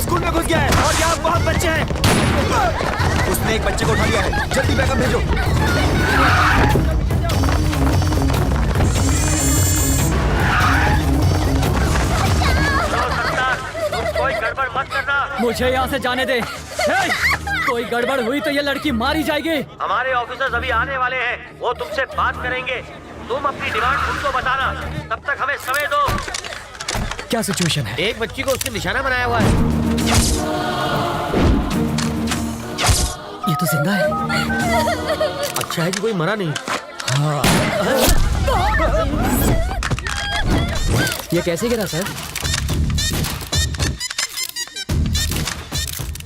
School में घुस गया है और यहाँ बहुत बच्चे हैं। उसने एक बच्चे को उठा लिया है, जल्दी बैकअप भेजो। कोई गड़बड़ मत करना। मुझे यहाँ से जाने दे। कोई गड़बड़ हुई तो ये लड़की मारी जाएगी। हमारे ऑफिसर्स अभी आने वाले हैं, वो तुमसे बात करेंगे। तुम अपनी डिमांड उनको बताना, तब तक हमें समय दो। क्या सिचुएशन है? एक बच्ची को उसने निशाना बनाया हुआ है। ये तो जिंदा है। अच्छा है कि कोई मरा नहीं। हाँ। ये कैसे गिरा सर?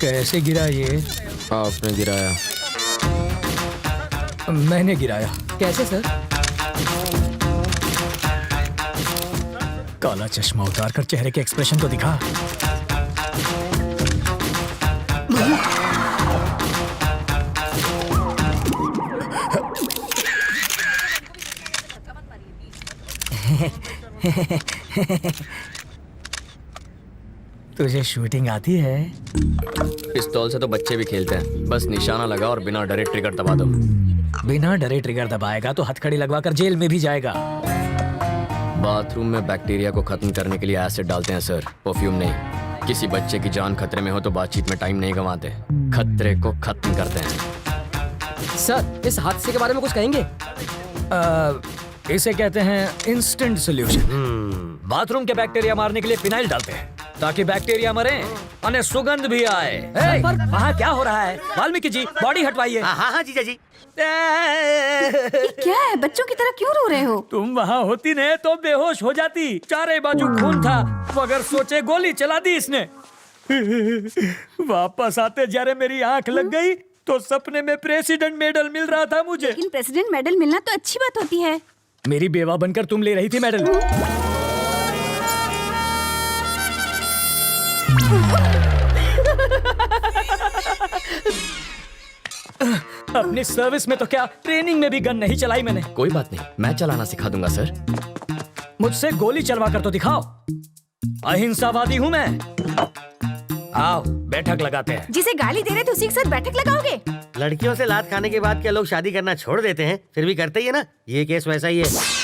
कैसे गिरा ये? आपने गिराया। मैंने गिराया। कैसे सर? काला चश्मा उतार कर चेहरे के एक्सप्रेशन तो दिखा। तुझे शूटिंग आती है? पिस्तौल से तो बच्चे भी खेलते हैं, बस निशाना लगा और बिना डरे ट्रिगर दबा दो। बिना डरे ट्रिगर दबाएगा तो हथकड़ी लगवाकर जेल में भी जाएगा। बाथरूम में बैक्टीरिया को खत्म करने के लिए एसिड डालते हैं सर, परफ्यूम नहीं। किसी बच्चे की जान खतरे में हो तो बातचीत में टाइम नहीं गंवाते, खतरे को खत्म करते हैं। सर, इस हादसे के बारे में कुछ कहेंगे? इसे कहते हैं इंस्टेंट सॉल्यूशन। बाथरूम के बैक्टीरिया मारने के लिए फिनाइल डालते हैं ताकि बैक्टीरिया मरे और सुगंध भी आए। पर वहाँ क्या हो रहा है? वाल्मीकि जी, बॉडी हटवाइए। हाँ जीजा जी। क्या है? बच्चों की तरह क्यों रो रहे हो? तुम वहाँ होती न तो बेहोश हो जाती। चारे बाजू खून था, मगर सोचे गोली चला दी इसने। वापस आते जरा मेरी आंख लग गई तो सपने में प्रेसिडेंट मेडल मिल रहा था मुझे। लेकिन प्रेसिडेंट मेडल मिलना तो अच्छी बात होती है। मेरी बेवा बनकर तुम ले रही थी मेडल। अपनी सर्विस में तो क्या, ट्रेनिंग में भी गन नहीं चलाई मैंने। कोई बात नहीं, मैं चलाना सिखा दूंगा सर। मुझसे गोली चलवा कर तो दिखाओ। अहिंसावादी हूँ मैं। आओ बैठक लगाते हैं। जिसे गाली दे रहे थे उसी के साथ बैठक लगाओगे? लड़कियों से लात खाने के बाद क्या लोग शादी करना छोड़ देते हैं? फिर भी करते ही है ना। ये केस वैसा ही है।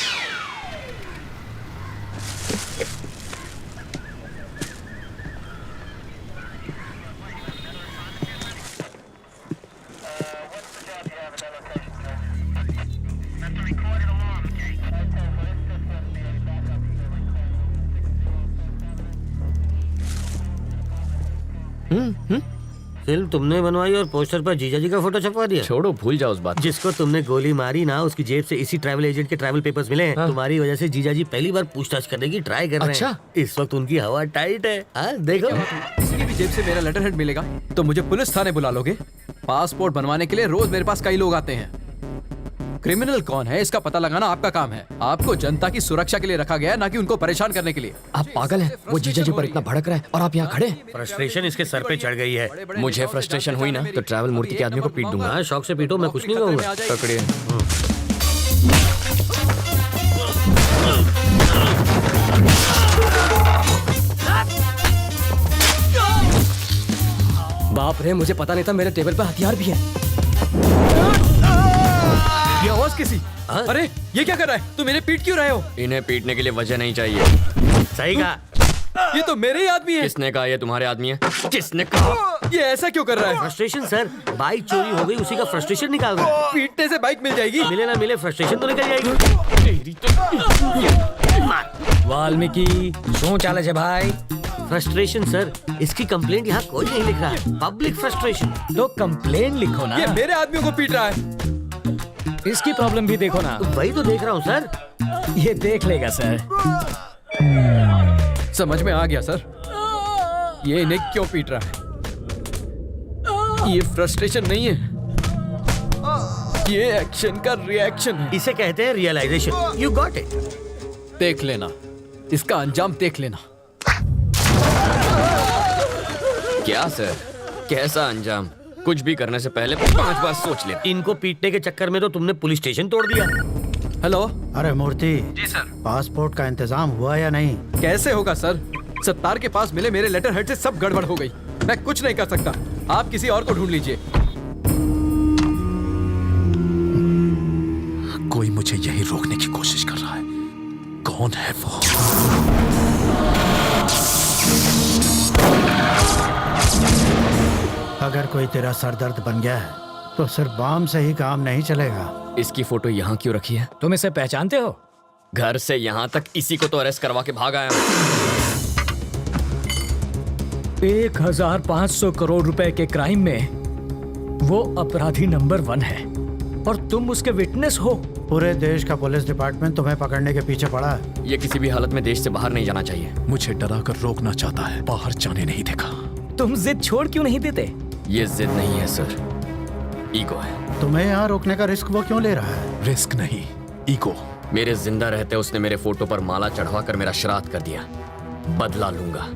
फिल्म तुमने बनवाई और पोस्टर पर जीजा जी का फोटो छपवा दिया। छोड़ो, भूल जाओ उस बात। जिसको तुमने गोली मारी ना, उसकी जेब से इसी ट्रैवल एजेंट के ट्रैवल पेपर्स मिले हैं। तुम्हारी वजह से जीजा जी पहली बार पूछताछ करने की ट्राई कर रहे हैं। इस वक्त उनकी हवा टाइट है। देखो, किसी की भी जेब से मेरा लेटर हेड मिलेगा तो मुझे पुलिस थाने बुला लोगे? पासपोर्ट बनवाने के लिए रोज मेरे पास कई लोग आते हैं। क्रिमिनल कौन है इसका पता लगाना आपका काम है। आपको जनता की सुरक्षा के लिए रखा गया है, ना कि उनको परेशान करने के लिए। आप पागल हैं? वो जीजा जी पर इतना भड़क रहा है और आप यहाँ खड़े। फ्रस्ट्रेशन इसके सर पे चढ़ गई है। मुझे फ्रस्ट्रेशन हुई ना तो ट्रैवल मूर्ति के आदमी को पीट दूंगा। शौक से पीटो, मैं कुछ नहीं कहूँगा। पकड़िए। बाप रे, मुझे पता नहीं था मेरे टेबल पर हथियार भी है। ये आवाज किसी? अरे ये क्या कर रहा है? तुम मेरे पीट क्यों रहे हो? इन्हें पीटने के लिए वजह नहीं चाहिए। सही कहा। ये तो मेरे ही आदमी है। किसने कहा ये तुम्हारे आदमी है? किसने कहा? ये ऐसा क्यों कर रहा है? फ्रस्ट्रेशन सर, बाइक चोरी हो गई, उसी का फ्रस्ट्रेशन निकाल रहा है। पीटने से बाइक मिल जाएगी? मिले ना मिले, फ्रस्ट्रेशन तो निकल जाएगी। वाल्मीकि शो चाले छे भाई? फ्रस्ट्रेशन सर, इसकी कंप्लेंट यहाँ कोई नहीं लिख रहा है। Public frustration. तो कंप्लेन लिखो ना। ये मेरे आदमियों को पीट रहा है। इसकी प्रॉब्लम भी देखो ना। तो वही तो देख रहा हूँ सर। ये देख लेगा सर। समझ में आ गया सर, ये इन्हें क्यों पीट रहा है। ये फ्रस्ट्रेशन नहीं है, ये एक्शन का रिएक्शन है। इसे कहते हैं रियलाइजेशन। You got it. देख लेना, इसका अंजाम देख लेना। क्या सर, कैसा अंजाम? कुछ भी करने से पहले 5 बार सोच ले। इनको पीटने के चक्कर में तो तुमने पुलिस स्टेशन तोड़ दिया। हेलो। अरे मूर्ति जी सर। पासपोर्ट का इंतजाम हुआ या नहीं? कैसे होगा सर, सत्तार के पास मिले मेरे लेटर हेड से सब गड़बड़ हो गई। मैं कुछ नहीं कर सकता। आप किसी और को ढूंढ लीजिए। कोई मुझे यही रोकने की कोशिश कर रहा है। कौन है वो? अगर कोई तेरा सरदर्द बन गया है तो सिर्फ बाम से ही काम नहीं चलेगा। इसकी फोटो यहाँ क्यों रखी है? तुम इसे पहचानते हो? घर से यहाँ तक इसी को तो अरेस्ट करवा के भाग आया हूँ। 1500 करोड़ रुपए के क्राइम में वो अपराधी नंबर 1 है और तुम उसके विटनेस हो। पूरे देश का पुलिस डिपार्टमेंट तुम्हें पकड़ने के पीछे पड़ा है। ये किसी भी हालत में देश से बाहर नहीं जाना चाहिए। मुझे डरा कर रोकना चाहता है, बाहर जाने नहीं देगा। तुम जिद छोड़ क्यों नहीं देते? ये जिद नहीं है सर, ईगो है। तुम्हें यहाँ रोकने का रिस्क वो क्यों ले रहा है? रिस्क नहीं, ईगो। मेरे जिंदा रहते उसने मेरे फोटो पर माला चढ़वा कर मेरा श्राद्ध कर दिया। बदला लूंगा,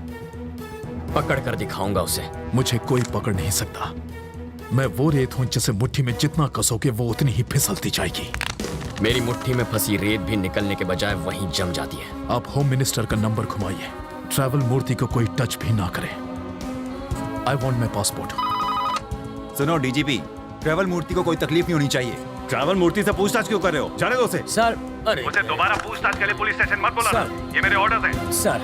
पकड़ कर दिखाऊंगा उसे। मुझे कोई पकड़ नहीं सकता। मैं वो रेत हूं जिसे मुट्ठी में जितना कसोगे वो उतनी ही फिसलती जाएगी। मेरी मुट्ठी में फंसी रेत भी निकलने के बजाय वहीं जम जाती है। आप होम मिनिस्टर का नंबर घुमाइए। ट्रैवल मूर्ति को कोई टच भी ना करे। I want my passport. सुनो डीजीपी, ट्रैवल मूर्ति को कोई तकलीफ नहीं होनी चाहिए। ट्रैवल मूर्ति से पूछताछ क्यों कर रहे हो? जाने दो उसे। सर, अरे मुझे दोबारा पूछताछ के लिए पुलिस स्टेशन मत बुलाना। ये मेरे ऑर्डर्स हैं। सर,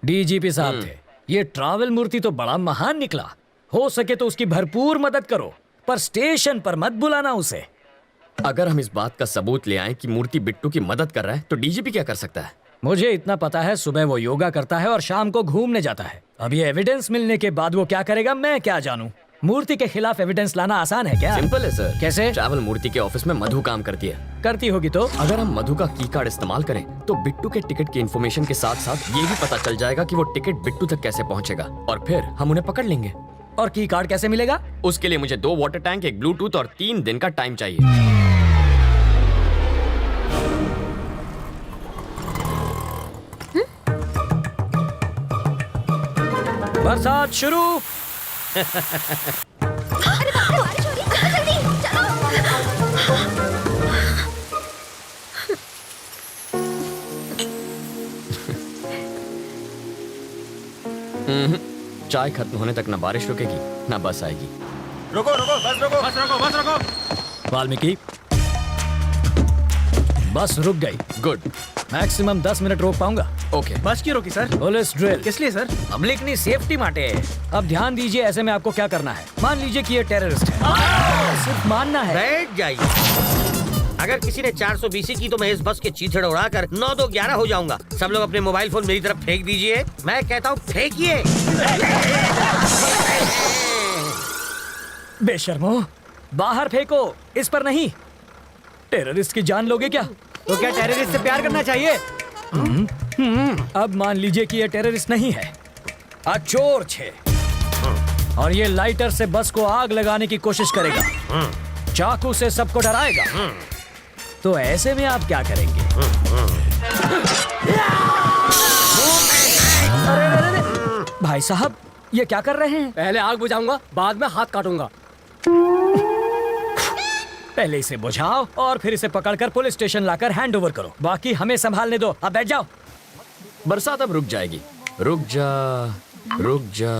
डीजीपी साहब थे। ये ट्रैवल मूर्ति तो बड़ा महान निकला। हो सके तो उसकी भरपूर मदद करो, पर स्टेशन पर मत बुलाना उसे। अगर हम इस बात का सबूत ले आए कि मूर्ति बिट्टू की मदद कर रहा है तो डीजीपी क्या कर सकता है? मुझे इतना पता है, सुबह वो योगा करता है और शाम को घूमने जाता है। अब ये एविडेंस मिलने के बाद वो क्या करेगा मैं क्या जानूं? मूर्ति के खिलाफ एविडेंस लाना आसान है क्या? सिंपल है सर। कैसे? ट्रैवल मूर्ति के ऑफिस में मधु काम करती है। करती होगी तो? अगर हम मधु का की कार्ड इस्तेमाल करें तो बिट्टू के टिकट की इन्फॉर्मेशन के साथ साथ ये भी पता चल जाएगा कि वो टिकट बिट्टू तक कैसे पहुंचेगा और फिर हम उन्हें पकड़ लेंगे। और की कार्ड कैसे मिलेगा? उसके लिए मुझे 2 वाटर टैंक, एक ब्लूटूथ और 3 दिन का टाइम चाहिए। बरसात शुरू। चाय खत्म होने तक ना बारिश रुकेगी ना बस आएगी। रुको रुको, बस रुको, बस रुको, बस रुको। वाल्मीकि, बस रुक गई। गुड। मैक्सिमम 10 मिनट रोक पाऊंगा। ओके। बस क्यों रोकी सर? Police drill. किस लिए सर? पब्लिक की सेफ्टी माटे। अब ध्यान दीजिए, ऐसे में आपको क्या करना है। मान लीजिए कि ये टेररिस्ट है, सिर्फ मानना है। बैठ जाइए। अगर किसी ने 420 की तो मैं इस बस के चीथड़े उड़ाकर 9-2-11 हो जाऊंगा। सब लोग अपने मोबाइल फोन मेरी तरफ फेंक दीजिए। मैं कहता हूँ फेंकिए। बेशर्मो, बाहर फेंको, इस पर नहीं। टेररिस्ट की जान लोगे क्या? तो क्या टेररिस्ट से प्यार करना चाहिए? अब मान लीजिए कि ये टेररिस्ट नहीं है, चोर छे, और ये लाइटर से बस को आग लगाने की कोशिश करेगा, चाकू से सबको डराएगा। तो ऐसे में आप क्या करेंगे? अरे, भाई साहब ये क्या कर रहे हैं? पहले आग बुझाऊंगा, बाद में हाथ काटूंगा। पहले इसे बुझाओ और फिर इसे पकड़कर पुलिस स्टेशन लाकर हैंड ओवर करो। बाकी हमें संभालने दो। अब बैठ जाओ। बरसात अब रुक जाएगी। रुक जा, रुक जा।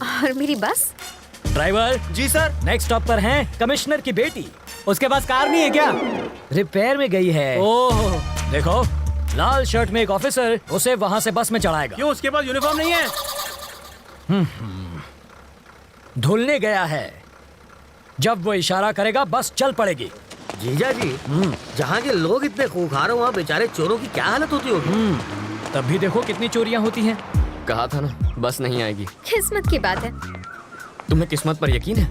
और मेरी बस? ड्राइवर जी सर। नेक्स्ट स्टॉप पर हैं कमिश्नर की बेटी। उसके पास कार नहीं है क्या? रिपेयर में गई है। ओह, देखो लाल शर्ट में एक ऑफिसर उसे वहां से बस में चढ़ाएगा। क्यों, उसके पास यूनिफॉर्म नहीं है? धुलने गया है। जब वो इशारा करेगा बस चल पड़ेगी। जीजा जी, जहाँ के लोग इतने खूंखार हो वहाँ बेचारे चोरों की क्या हालत होती होगी? तब भी देखो कितनी चोरियां होती हैं। कहा था ना बस नहीं आएगी। किस्मत की बात है। तुम्हें किस्मत पर यकीन है?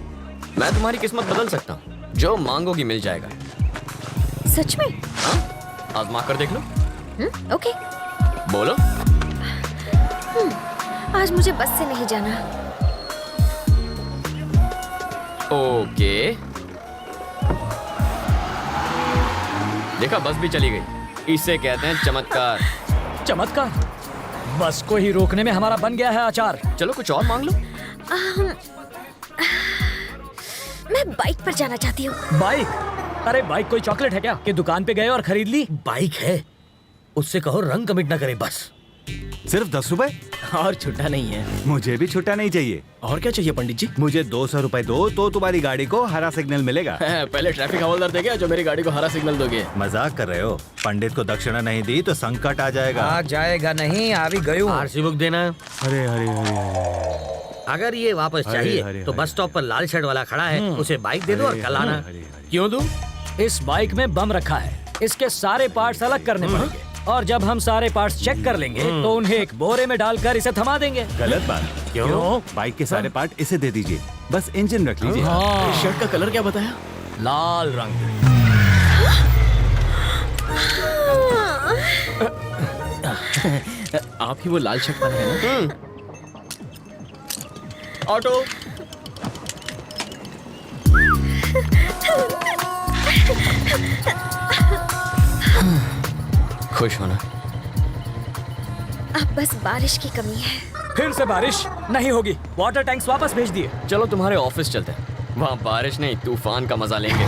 मैं तुम्हारी किस्मत बदल सकता हूँ। जो मांगोगी मिल जाएगा। सच में? हाँ? आजमा कर देख लो। ओके। बोलो। आज मुझे बस से नहीं जाना। ओके। देखा, बस भी चली गई। इसे कहते हैं चमत्कार। चमत्कार? बस को ही रोकने में हमारा बन गया है अचार। चलो कुछ और मांग लो। मैं बाइक पर जाना चाहती हूँ। बाइक? अरे बाइक कोई चॉकलेट है क्या कि दुकान पे गए और खरीद ली? बाइक है उससे कहो रंग कमिट ना करे बस। सिर्फ 10 रुपए? और छुट्टा नहीं है। मुझे भी छुट्टा नहीं चाहिए। और क्या चाहिए पंडित जी? मुझे 200 रुपए दो तो तुम्हारी गाड़ी को हरा सिग्नल मिलेगा। पहले ट्रैफिक हवलदार देगा जो मेरी गाड़ी को हरा सिग्नल दोगे। मजाक कर रहे हो? पंडित को दक्षिणा नहीं दी तो संकट आ जाएगा। आ जाएगा नहीं, आ भी गयो। आरसी बुक देना। अरे अरे अरे अगर ये वापस चाहिए अरे, तो अरे। बस स्टॉप पर लाल शर्ट वाला खड़ा है, उसे बाइक दे दो और कल आना। क्यों दूं? इस बाइक में बम रखा है, इसके सारे पार्ट्स अलग करने पड़ेंगे और जब हम सारे पार्ट्स चेक कर लेंगे तो उन्हें एक बोरे में डालकर इसे थमा देंगे। गलत बात। क्यों? बाइक के सारे पार्ट इसे दे दीजिए, बस इंजन रख लीजिए। शर्ट का कलर क्या बताया? लाल रंग। आप ही वो लाल शर्ट पहने हैं ना? ऑटो। खुश होना। अब बस बारिश की कमी है। फिर से बारिश नहीं होगी, वाटर टैंक्स वापस भेज दिए। चलो तुम्हारे ऑफिस चलते हैं, वहाँ बारिश नहीं तूफान का मजा लेंगे।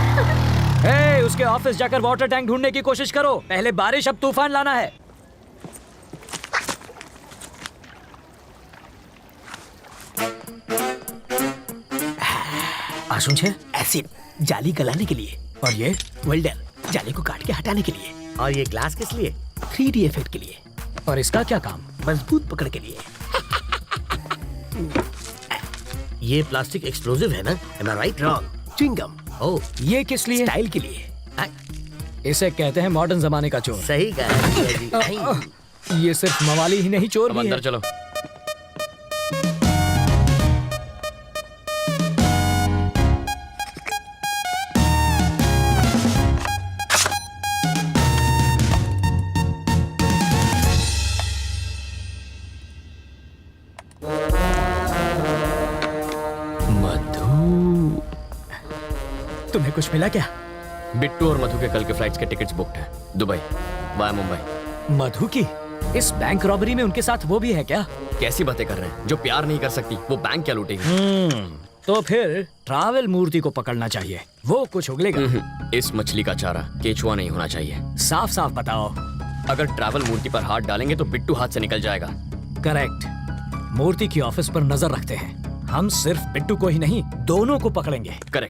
हे, उसके ऑफिस जाकर वाटर टैंक ढूंढने की कोशिश करो। पहले बारिश, अब तूफान लाना है। आशुन छे एसिड जाली गलाने के लिए, और ये वेल्डर जाली को काट के हटाने के लिए, और ये ग्लास किस लिए? 3D इफेक्ट के लिए, और इसका क्या काम? मजबूत पकड़ के लिए। ये प्लास्टिक एक्सप्लोसिव है ना? Am I right? Wrong. Chewing gum. Oh, ये किस लिए? स्टाइल के लिए। इसे कहते हैं मॉडर्न जमाने का चोर। सही कहा। ये सिर्फ मवाली ही नहीं, चोर अब भी अंदर है। चलो। मधु, तुम्हें कुछ मिला क्या? बिट्टू और मधु के कल के फ्लाइट्स के टिकट्स बुकड हैं, दुबई वाया मुंबई। मधु की इस बैंक रॉबरी में उनके साथ वो भी है क्या? कैसी बातें कर रहे हैं? जो प्यार नहीं कर सकती वो बैंक क्या लूटेगी? तो फिर ट्रैवल मूर्ति को पकड़ना चाहिए, वो कुछ उगलेगा। इस मछली का चारा केचुआ नहीं होना चाहिए। साफ साफ बताओ। अगर ट्रैवल मूर्ति पर हाथ डालेंगे तो बिट्टू हाथ से निकल जाएगा। करेक्ट। मूर्ति की ऑफिस पर नजर रखते हैं। हम सिर्फ बिट्टू को ही नहीं, दोनों को पकड़ेंगे। करेक्ट।